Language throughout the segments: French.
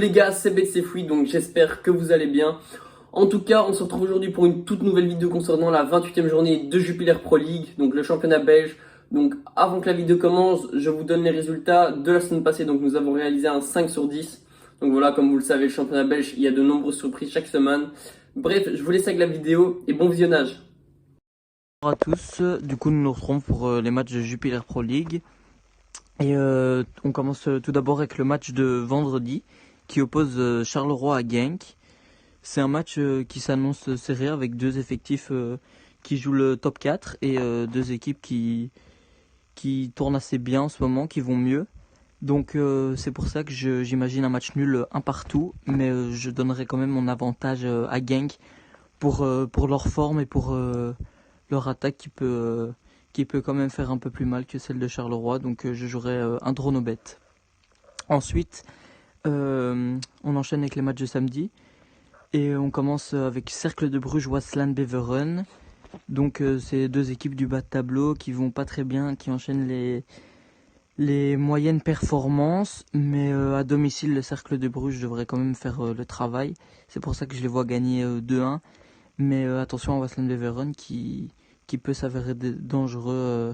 Les gars, c'est Betsefoui, donc j'espère que vous allez bien. En tout cas, on se retrouve aujourd'hui pour une toute nouvelle vidéo concernant la 28e journée de Jupiler Pro League, donc le championnat belge. Donc avant que la vidéo commence, je vous donne les résultats de la semaine passée. Donc nous avons réalisé un 5 sur 10. Donc voilà, comme vous le savez, le championnat belge, il y a de nombreuses surprises chaque semaine. Bref, je vous laisse avec la vidéo et bon visionnage. Bonjour à tous, du coup nous nous retrouvons pour les matchs de Jupiler Pro League. Et on commence tout d'abord avec le match de vendredi qui oppose Charleroi à Genk. C'est un match qui s'annonce serré avec deux effectifs qui jouent le top 4 et deux équipes qui tournent assez bien en ce moment, qui vont mieux. Donc c'est pour ça que j'imagine un match nul un partout, mais je donnerai quand même mon avantage à Genk pour leur forme et pour leur attaque qui peut quand même faire un peu plus mal que celle de Charleroi. Donc je jouerai un draw no bet. Ensuite, on enchaîne avec les matchs de samedi. Et on commence avec Cercle de Bruges, Waasland, Beveren. Donc c'est deux équipes du bas de tableau qui vont pas très bien, qui enchaînent les moyennes performances. Mais à domicile, le Cercle de Bruges devrait quand même faire le travail. C'est pour ça que je les vois gagner 2-1. Mais attention à Waasland Beveren qui peut s'avérer dangereux,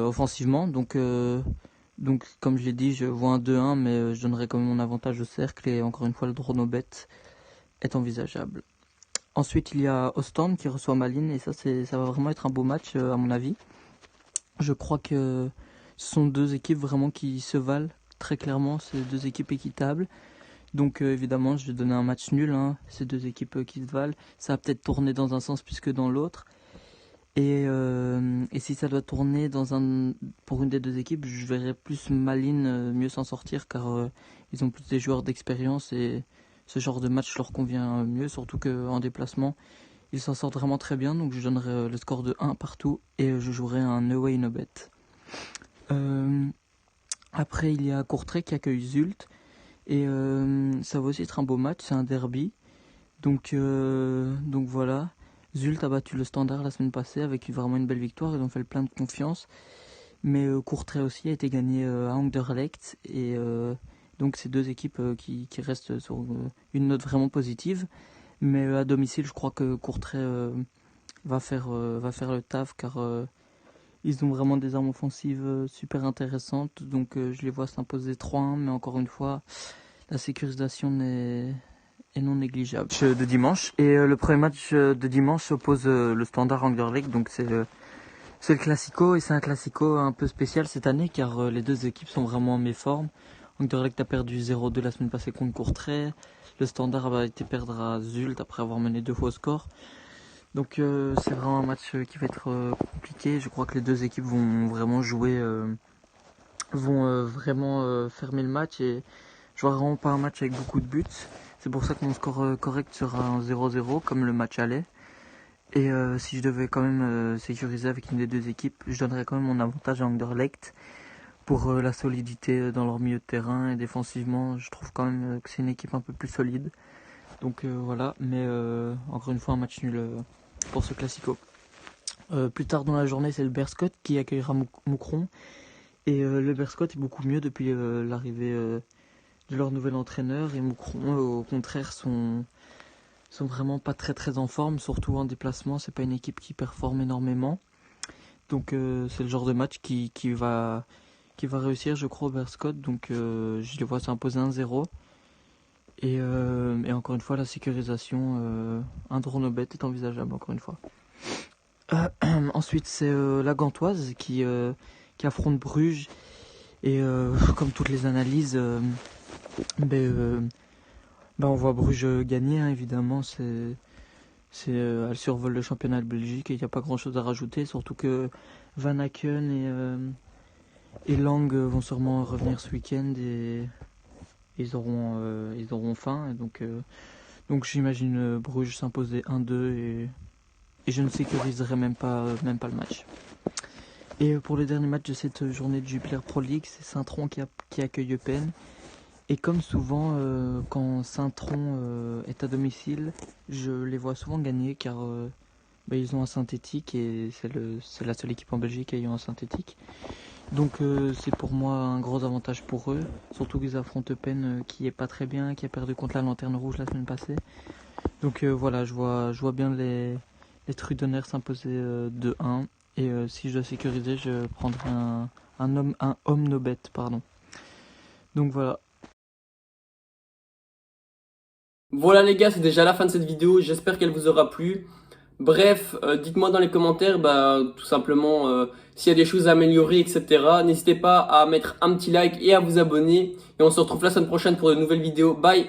offensivement. Donc comme je l'ai dit, je vois un 2-1, mais je donnerai quand même mon avantage au cercle. Et encore une fois, le draw no bet est envisageable. Ensuite, il y a Ostende qui reçoit Malines. Et ça va vraiment être un beau match à mon avis. Je crois que ce sont deux équipes vraiment qui se valent très clairement. C'est deux équipes équitables. Donc évidemment, je vais donner un match nul, hein, ces deux équipes qui se valent. Ça va peut-être tourner dans un sens plus que dans l'autre. Et si ça doit tourner pour une des deux équipes, je verrais plus Malines mieux s'en sortir car ils ont plus des joueurs d'expérience et ce genre de match leur convient mieux, surtout qu'en déplacement, ils s'en sortent vraiment très bien. Donc je donnerai le score de 1 partout et je jouerai un away no bet. Après, il y a Courtrai qui accueille Zult. Et ça va aussi être un beau match, c'est un derby. Donc voilà. Zult a battu le Standard la semaine passée avec vraiment une belle victoire. Ils ont fait le plein de confiance. Mais Courtrai aussi a été gagné à Anderlecht. Et donc c'est deux équipes qui restent sur une note vraiment positive. Mais à domicile, je crois que Courtrai va faire le taf car ils ont vraiment des armes offensives super intéressantes. Donc je les vois s'imposer 3-1. Mais encore une fois, la sécurisation est non négligeable. De dimanche. Et le premier match de dimanche oppose le Standard Anderlecht. Donc c'est le classico. Et c'est un classico un peu spécial cette année car les deux équipes sont vraiment en méforme. Anderlecht a perdu 0-2 la semaine passée contre Courtrai. Le Standard a été perdre à Zult après avoir mené 2 fois au score. Donc c'est vraiment un match qui va être compliqué. Je crois que les deux équipes vont vraiment jouer, fermer le match et je vois vraiment pas un match avec beaucoup de buts. C'est pour ça que mon score correct sera un 0-0 comme le match allait. Et si je devais quand même sécuriser avec une des deux équipes, je donnerais quand même mon avantage à Anderlecht pour la solidité dans leur milieu de terrain et défensivement. Je trouve quand même que c'est une équipe un peu plus solide. Donc voilà, mais encore une fois un match nul pour ce classico. Plus tard dans la journée, c'est le Berscott qui accueillera Moucron. Et le Berscott est beaucoup mieux depuis l'arrivée de leur nouvel entraîneur. Et Moucron, au contraire, sont vraiment pas très très en forme, surtout en déplacement. C'est pas une équipe qui performe énormément. Donc c'est le genre de match qui va réussir, je crois, au Berscott. Donc je les vois s'imposer 1-0. Et encore une fois, la sécurisation, un draw no bet est envisageable, encore une fois. Ensuite, c'est la Gantoise qui affronte Bruges. Et comme toutes les analyses, on voit Bruges gagner, hein, évidemment. Elle survole le championnat de Belgique et il n'y a pas grand chose à rajouter. Surtout que Van Aken et Lang vont sûrement revenir ce week-end et ils auront faim. Et donc j'imagine Bruges s'imposer 1-2 et je ne sécuriserai même pas le match. Et pour le dernier match de cette journée de Jupiler Pro League, c'est Saint-Tron qui accueille Eupen. Et comme souvent, quand Saint-Tron est à domicile, je les vois souvent gagner car ils ont un synthétique et c'est la seule équipe en Belgique ayant un synthétique. Donc c'est pour moi un gros avantage pour eux, surtout qu'ils affrontent Eupen qui est pas très bien, qui a perdu contre la Lanterne Rouge la semaine passée. Donc voilà, je vois bien les Trudonner s'imposer 2-1. Et si je dois sécuriser, je prendrai un homme no bet, pardon. Donc voilà. Voilà les gars, c'est déjà la fin de cette vidéo, j'espère qu'elle vous aura plu. Bref, dites-moi dans les commentaires, tout simplement, s'il y a des choses à améliorer, etc. N'hésitez pas à mettre un petit like et à vous abonner. Et on se retrouve la semaine prochaine pour de nouvelles vidéos. Bye!